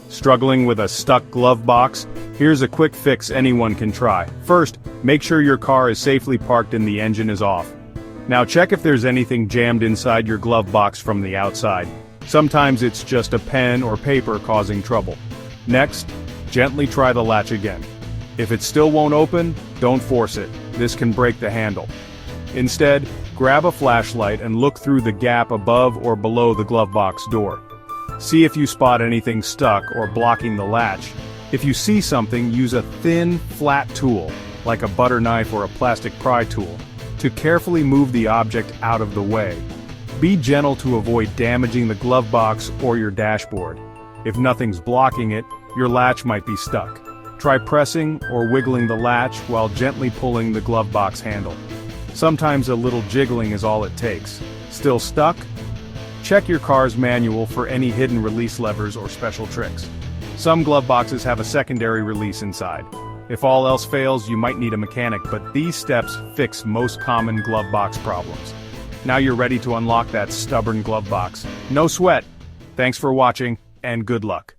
Struggling with a stuck glove box? Here's a quick fix anyone can try. First, make sure your car is safely parked and the engine is off. Now check if there's anything jammed inside your glove box from the outside. Sometimes it's just a pen or paper causing trouble. Next, gently try the latch again. If it still won't open, don't force it. This can break the handle. Instead, grab a flashlight and look through the gap above or below the glove box door. See if you spot anything stuck or blocking the latch. If you see something, use a thin, flat tool, like a butter knife or a plastic pry tool, to carefully move the object out of the way. Be gentle to avoid damaging the glove box or your dashboard. If nothing's blocking it, your latch might be stuck. Try pressing or wiggling the latch while gently pulling the glove box handle. Sometimes a little jiggling is all it takes. Still stuck? Check your car's manual for any hidden release levers or special tricks. Some glove boxes have a secondary release inside. If all else fails, you might need a mechanic, but these steps fix most common glove box problems. Now you're ready to unlock that stubborn glove box. No sweat. Thanks for watching, and good luck.